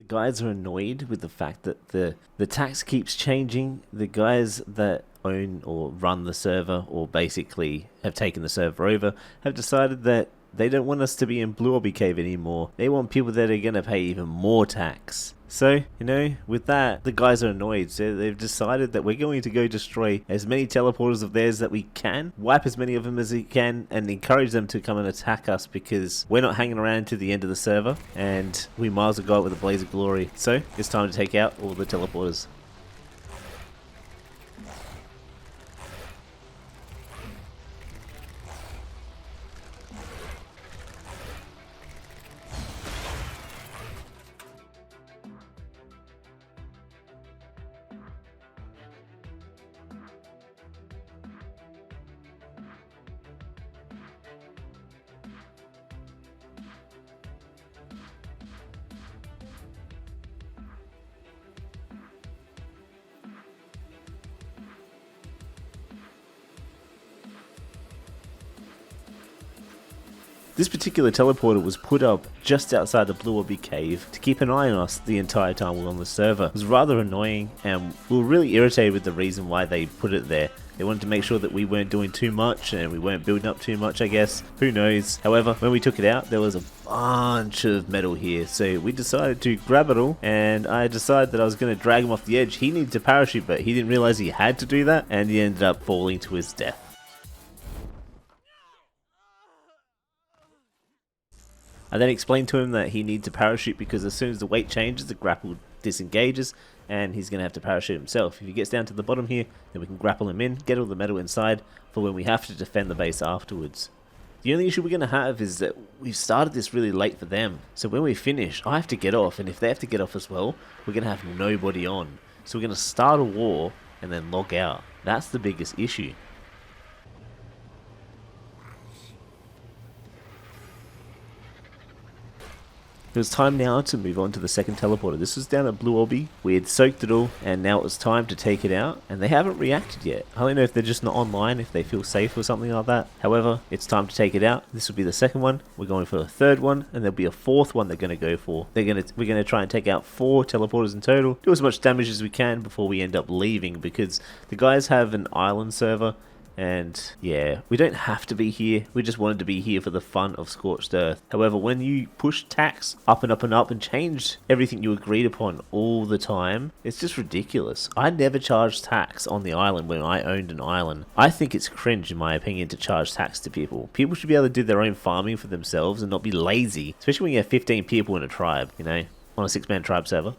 The guys are annoyed with the fact that the tax keeps changing. The guys that own or run the server, or basically have taken the server over, have decided that they don't want us to be in Blue Obby Cave anymore. They want people that are going to pay even more tax. So, with that, the guys are annoyed. So they've decided that we're going to go destroy as many teleporters of theirs that we can, wipe as many of them as we can, and encourage them to come and attack us because we're not hanging around to the end of the server, and we might as well go out with a blaze of glory. So, it's time to take out all the teleporters. This particular teleporter was put up just outside the Blue Obby Cave to keep an eye on us the entire time we were on the server. It was rather annoying, and we were really irritated with the reason why they put it there. They wanted to make sure that we weren't doing too much and we weren't building up too much, I guess. Who knows? However, when we took it out, there was a bunch of metal here, so we decided to grab it all, and I decided that I was going to drag him off the edge. He needed to parachute, but he didn't realize he had to do that, and he ended up falling to his death. I then explained to him that he needs to parachute because as soon as the weight changes, the grapple disengages and he's going to have to parachute himself. If he gets down to the bottom here, then we can grapple him in, get all the metal inside for when we have to defend the base afterwards. The only issue we're going to have is that we've started this really late for them. So when we finish, I have to get off, and if they have to get off as well, we're going to have nobody on. So we're going to start a war and then log out. That's the biggest issue. It was time now to move on to the second teleporter. This was down at Blue Obby. We had soaked it all, and now it was time to take it out, and they haven't reacted yet. I don't know if they're just not online, if they feel safe or something like that. However, it's time to take it out. This will be the second one. We're going for a third one, and there'll be a fourth one they're going to go for. We're going to try and take out 4 teleporters in total. Do as much damage as we can before we end up leaving, because the guys have an island server. And yeah, we don't have to be here. We just wanted to be here for the fun of Scorched Earth. However, when you push tax up and up and up and change everything you agreed upon all the time, it's just ridiculous. I never charged tax on the island when I owned an island. I think it's cringe, in my opinion, to charge tax to people. People should be able to do their own farming for themselves and not be lazy, especially when you have 15 people in a tribe, on a 6-man tribe server.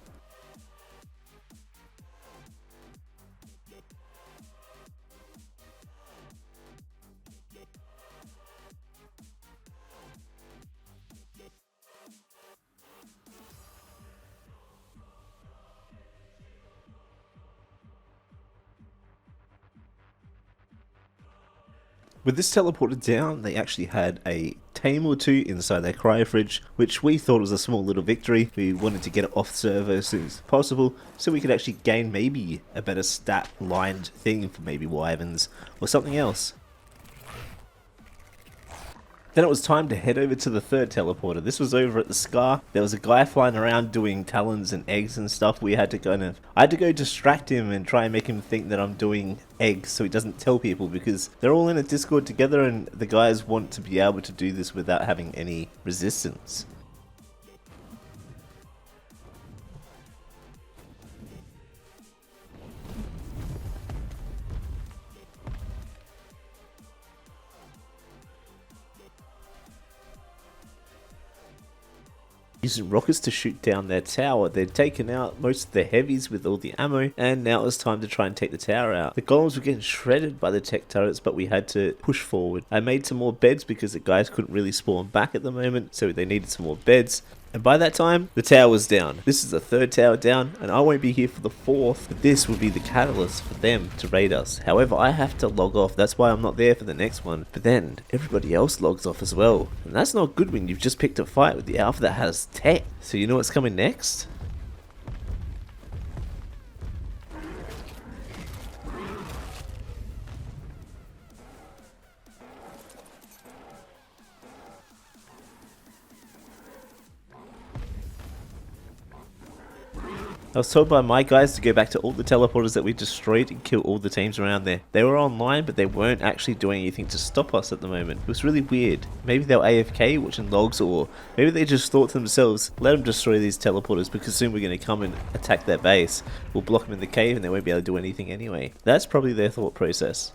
With this teleporter down, they actually had a tame or 2 inside their cryo fridge, which we thought was a small little victory. We wanted to get it off server as soon as possible, so we could actually gain maybe a better stat-lined thing for maybe wyverns or something else. Then it was time to head over to the third teleporter. This was over at the Scar. There was a guy flying around doing talons and eggs and stuff. I had to go distract him and try and make him think that I'm doing eggs so he doesn't tell people, because they're all in a Discord together and the guys want to be able to do this without having any resistance. Using rockets to shoot down their tower. They'd taken out most of the heavies with all the ammo, and now it was time to try and take the tower out. The golems were getting shredded by the tech turrets, but we had to push forward. I made some more beds because the guys couldn't really spawn back at the moment, so they needed some more beds. And by that time, the tower was down. This is the third tower down, and I won't be here for the fourth, but this will be the catalyst for them to raid us. However, I have to log off. That's why I'm not there for the next one. But then, everybody else logs off as well. And that's not good when you've just picked a fight with the alpha that has tech. So you know what's coming next? I was told by my guys to go back to all the teleporters that we destroyed and kill all the teams around there. They were online, but they weren't actually doing anything to stop us at the moment. It was really weird. Maybe they were AFK watching logs, or maybe they just thought to themselves, let them destroy these teleporters because soon we're going to come and attack their base. We'll block them in the cave and they won't be able to do anything anyway. That's probably their thought process.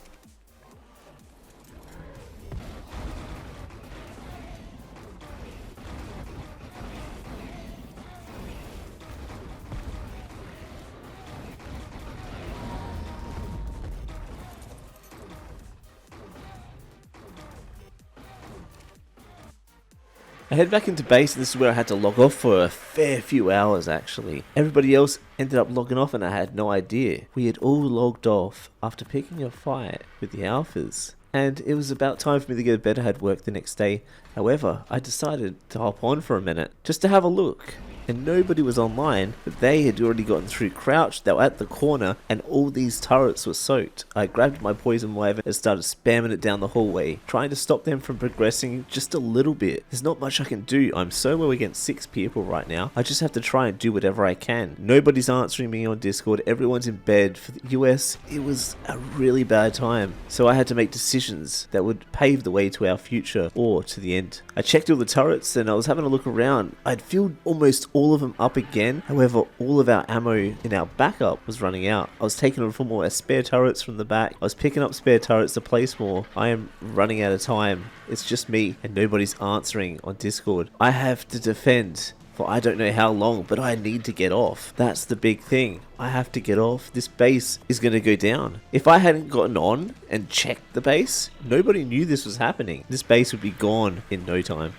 I head back into base, and this is where I had to log off for a fair few hours actually. Everybody else ended up logging off and I had no idea. We had all logged off after picking a fight with the ALPHAS. And it was about time for me to go to bed. I had work the next day. However, I decided to hop on for a minute just to have a look. And nobody was online, but they had already gotten through crouch. They were at the corner and all these turrets were soaked. I grabbed my poison wave and started spamming it down the hallway, trying to stop them from progressing just a little bit. There's not much I can do. I'm solo against 6 people right now. I just have to try and do whatever I can. Nobody's answering me on Discord. Everyone's in bed. For the US, it was a really bad time. So I had to make decisions that would pave the way to our future or to the end. I checked all the turrets and I was having a look around. I'd filled almost all of them up again. However, all of our ammo in our backup was running out. I was taking on for more spare turrets from the back. I was picking up spare turrets to place more. I am running out of time. It's just me and nobody's answering on Discord. I have to defend for I don't know how long, but I need to get off. That's the big thing. I have to get off. This base is going to go down. If I hadn't gotten on and checked the base, nobody knew this was happening. This base would be gone in no time.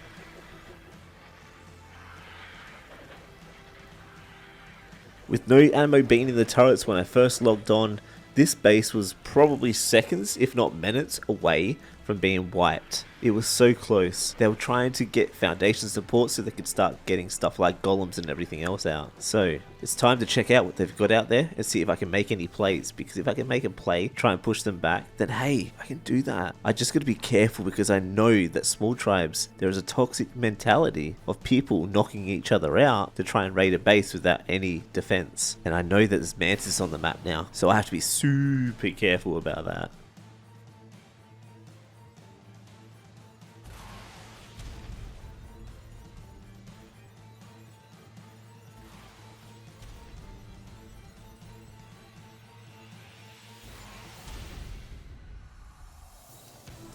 With no ammo being in the turrets when I first logged on, this base was probably seconds, if not minutes, away from being wiped. It was so close. They were trying to get foundation support so they could start getting stuff like golems and everything else out. So it's time to check out what they've got out there and see if I can make any plays, because if I can make a play, try and push them back, then hey, I can do that. I just got to be careful because I know that small tribes, there is a toxic mentality of people knocking each other out to try and raid a base without any defense. And I know that there's mantis on the map now, so I have to be super careful about that.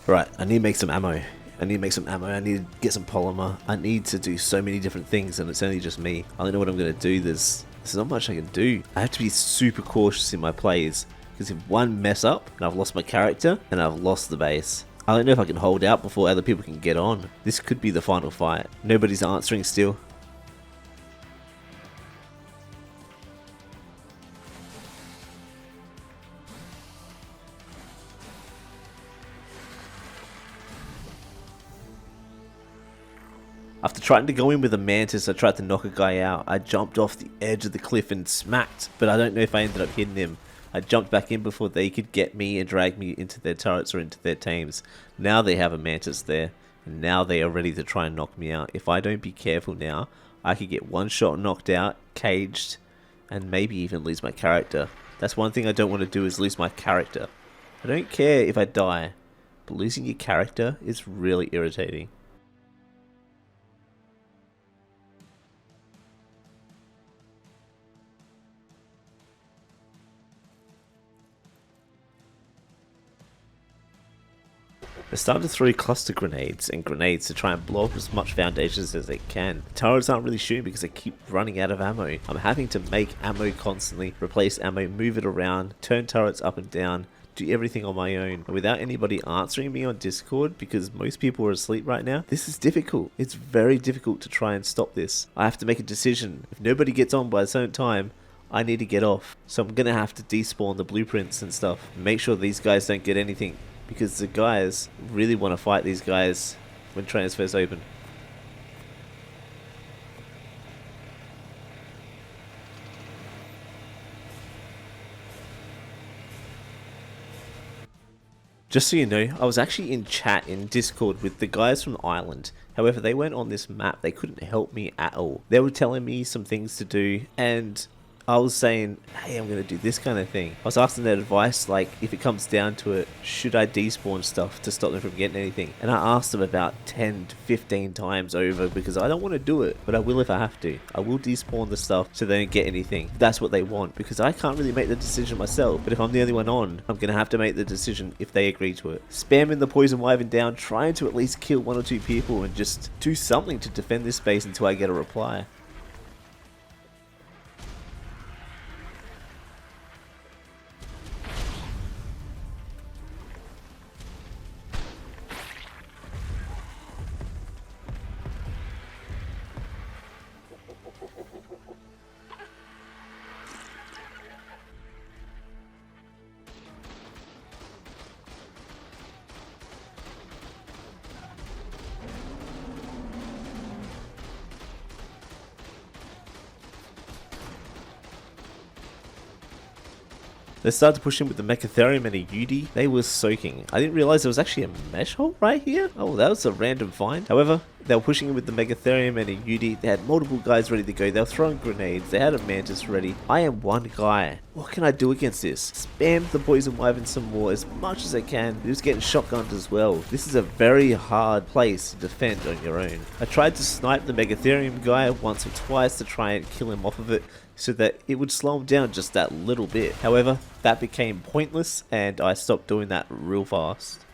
Right, I need to make some ammo. I need to get some polymer. I need to do so many different things and it's only just me. I don't know what I'm going to do. There's not much I can do. I have to be super cautious in my plays, because if one mess up and I've lost my character, then I've lost the base. I don't know if I can hold out before other people can get on. This could be the final fight. Nobody's answering still. After trying to go in with a mantis, I tried to knock a guy out. I jumped off the edge of the cliff and smacked, but I don't know if I ended up hitting him. I jumped back in before they could get me and drag me into their turrets or into their tames. Now they have a mantis there, and now they are ready to try and knock me out. If I don't be careful now, I could get one shot knocked out, caged, and maybe even lose my character. That's one thing I don't want to do, is lose my character. I don't care if I die, but losing your character is really irritating. They started to throw cluster grenades and grenades to try and blow up as much foundations as they can. The turrets aren't really shooting because they keep running out of ammo. I'm having to make ammo constantly, replace ammo, move it around, turn turrets up and down, do everything on my own. And without anybody answering me on Discord, because most people are asleep right now, this is difficult. It's very difficult to try and stop this. I have to make a decision. If nobody gets on by a certain time, I need to get off. So I'm going to have to despawn the blueprints and stuff. Make sure these guys don't get anything, because the guys really want to fight these guys when transfers open. Just so you know, I was actually in chat in Discord with the guys from Ireland. However, they weren't on this map. They couldn't help me at all. They were telling me some things to do, and I was saying, hey, I'm going to do this kind of thing. I was asking their advice, like, if it comes down to it, should I despawn stuff to stop them from getting anything? And I asked them about 10 to 15 times over because I don't want to do it, but I will if I have to. I will despawn the stuff so they don't get anything. That's what they want, because I can't really make the decision myself. But if I'm the only one on, I'm going to have to make the decision if they agree to it. Spamming the poison wyvern down, trying to at least kill 1 or 2 people and just do something to defend this base until I get a reply. They started to push in with the Mechatherium and a UD. They were soaking. I didn't realize there was actually a mesh hole right here. Oh, that was a random find. However, they were pushing in with the Mechatherium and a UD. They had multiple guys ready to go. They were throwing grenades. They had a Mantis ready. I am one guy. What can I do against this? Spam the poison wyvern some more as much as I can. He was getting shotgunned as well. This is a very hard place to defend on your own. I tried to snipe the Megatherium guy once or twice to try and kill him off of it, so that it would slow him down just that little bit. However, that became pointless and I stopped doing that real fast.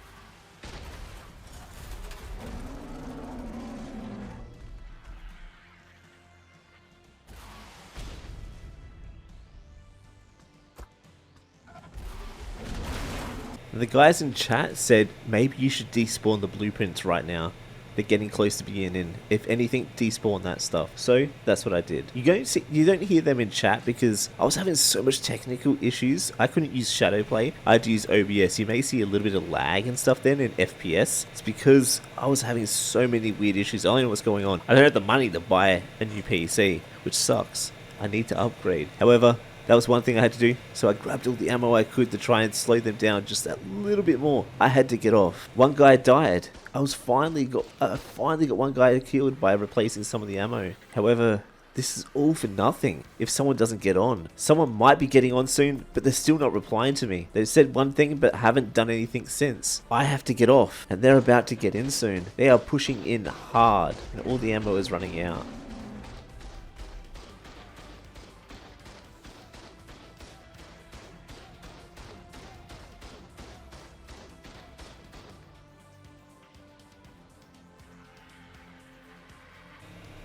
The guys in chat said maybe you should despawn the blueprints right now. They're getting close to being in. If anything, despawn that stuff. So that's what I did. You don't hear them in chat because I was having so much technical issues. I couldn't use shadow play. I had to use OBS. You may see a little bit of lag and stuff then in FPS. It's because I was having so many weird issues. I don't know what's going on. I don't have the money to buy a new PC, which sucks. I need to upgrade. However, that was one thing I had to do, so I grabbed all the ammo I could to try and slow them down just a little bit more. I had to get off. One guy died. I finally got one guy killed by replacing some of the ammo. However, this is all for nothing if someone doesn't get on. Someone might be getting on soon, but they're still not replying to me. They've said one thing but haven't done anything since. I have to get off, and they're about to get in soon. They are pushing in hard, and all the ammo is running out.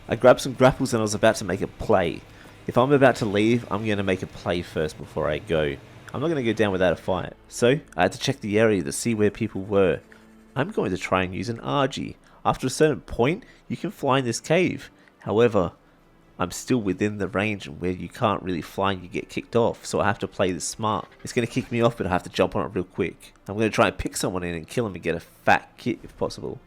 I grabbed some grapples and I was about to make a play. If I'm about to leave, I'm going to make a play first before I go. I'm not going to go down without a fight. So, I had to check the area to see where people were. I'm going to try and use an RG. After a certain point, you can fly in this cave. However, I'm still within the range where you can't really fly and you get kicked off, so I have to play this smart. It's going to kick me off, but I have to jump on it real quick. I'm going to try and pick someone in and kill him and get a fat kit if possible.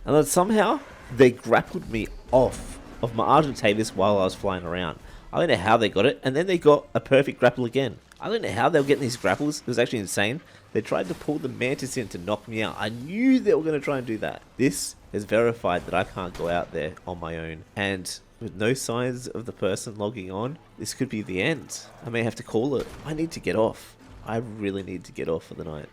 And then somehow, they grappled me off of my Argentavis while I was flying around. I don't know how they got it, and then they got a perfect grapple again. I don't know how they were getting these grapples. It was actually insane. They tried to pull the Mantis in to knock me out. I knew they were going to try and do that. This has verified that I can't go out there on my own. And with no signs of the person logging on, this could be the end. I may have to call it. I need to get off. I really need to get off for the night.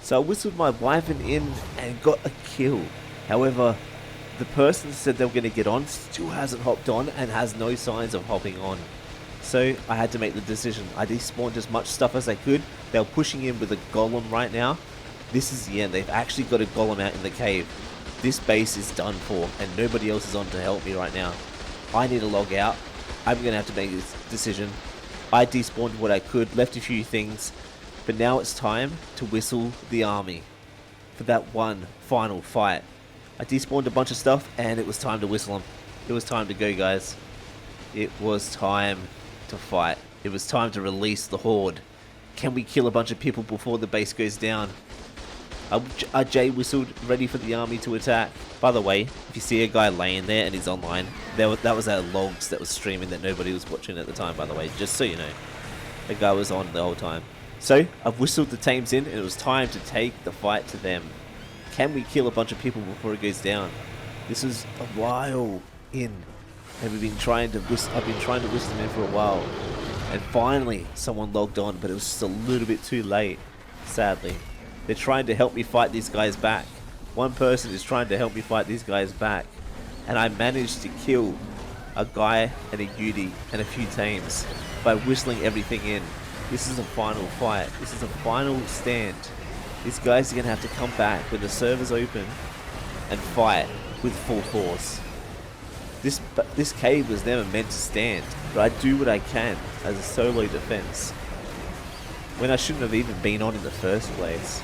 So I whistled my wyvern in and got a kill. However, the person that said they were going to get on still hasn't hopped on and has no signs of hopping on. So I had to make the decision. I despawned as much stuff as I could. They were pushing in with a golem right now. This is the end. They've actually got a golem out in the cave. This base is done for and nobody else is on to help me right now. I need to log out. I'm going to have to make this decision. I despawned what I could, left a few things, but now it's time to whistle the army for that one final fight. I despawned a bunch of stuff and it was time to whistle them. It was time to go, guys. It was time to fight. It was time to release the horde. Can we kill a bunch of people before the base goes down? I J whistled, ready for the army to attack. By the way, if you see a guy laying there and he's online, that was our logs that was streaming that nobody was watching at the time, by the way, just so you know. The guy was on the whole time. So, I've whistled the tames in and it was time to take the fight to them. Can we kill a bunch of people before it goes down? This is a while in, and I've been trying to whistle them in for a while. And finally, someone logged on, but it was just a little bit too late, sadly. They're trying to help me fight these guys back. One person is trying to help me fight these guys back. And I managed to kill a guy and a Yudi and a few tames by whistling everything in. This is a final fight. This is a final stand. These guys are going to have to come back when the server's open and fight with full force. This cave was never meant to stand, but I do what I can as a solo defense when I shouldn't have even been on in the first place.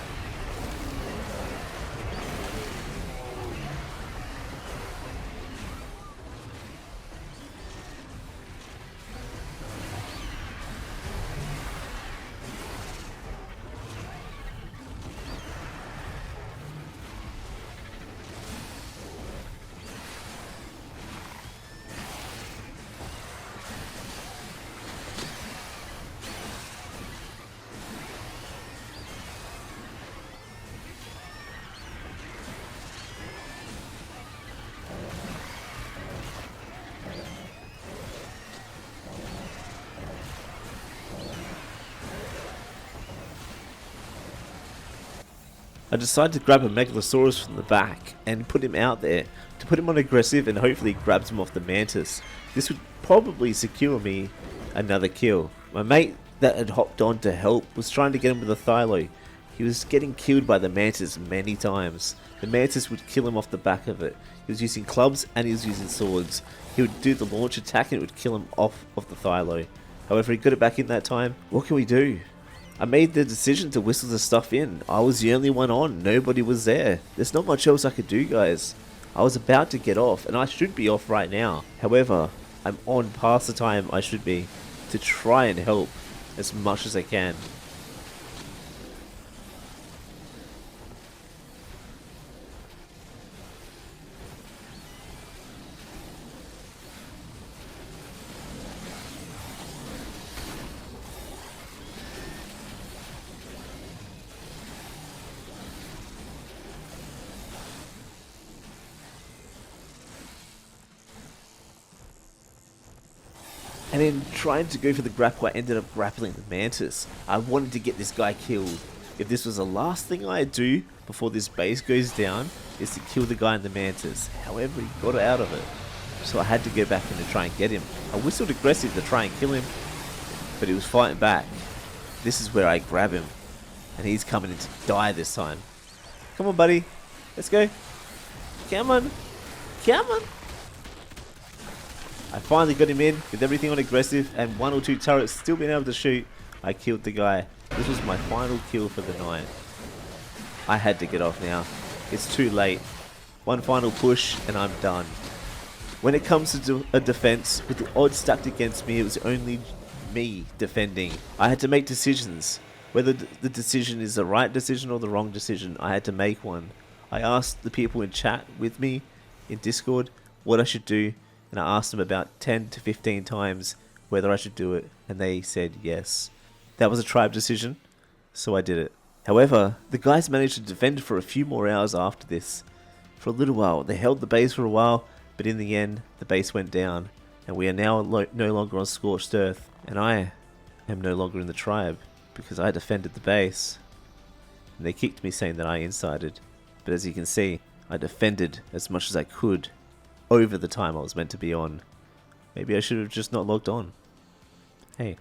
I decided to grab a Megalosaurus from the back and put him out there to put him on aggressive and hopefully grabs him off the Mantis. This would probably secure me another kill. My mate that had hopped on to help was trying to get him with a Thylo. He was getting killed by the Mantis many times. The Mantis would kill him off the back of it. He was using clubs and he was using swords. He would do the launch attack and it would kill him off of the Thylo. However, he got it back in that time. What can we do? I made the decision to whistle the stuff in. I was the only one on. Nobody was there. There's not much else I could do, guys. I was about to get off, and I should be off right now. However, I'm on past the time I should be to try and help as much as I can. And in trying to go for the grapple, I ended up grappling the Mantis. I wanted to get this guy killed. If this was the last thing I do before this base goes down, is to kill the guy in the Mantis. However, he got out of it. So I had to go back in and try and get him. I whistled aggressive to try and kill him, but he was fighting back. This is where I grab him. And he's coming in to die this time. Come on, buddy. Let's go. Come on. Come on. I finally got him in with everything on aggressive and one or two turrets still being able to shoot. I killed the guy. This was my final kill for the night. I had to get off now. It's too late. One final push and I'm done. When it comes to a defense, with the odds stacked against me, it was only me defending. I had to make decisions. Whether the decision is the right decision or the wrong decision, I had to make one. I asked the people in chat with me in Discord what I should do, and I asked them about 10 to 15 times whether I should do it, and they said yes. That was a tribe decision, so I did it. However, the guys managed to defend for a few more hours after this. For a little while, they held the base for a while, but in the end, the base went down, and we are now no longer on Scorched Earth, and I am no longer in the tribe, because I defended the base. and they kicked me saying that I insided. But as you can see, I defended as much as I could over the time I was meant to be on. Maybe I should have just not logged on. Hey,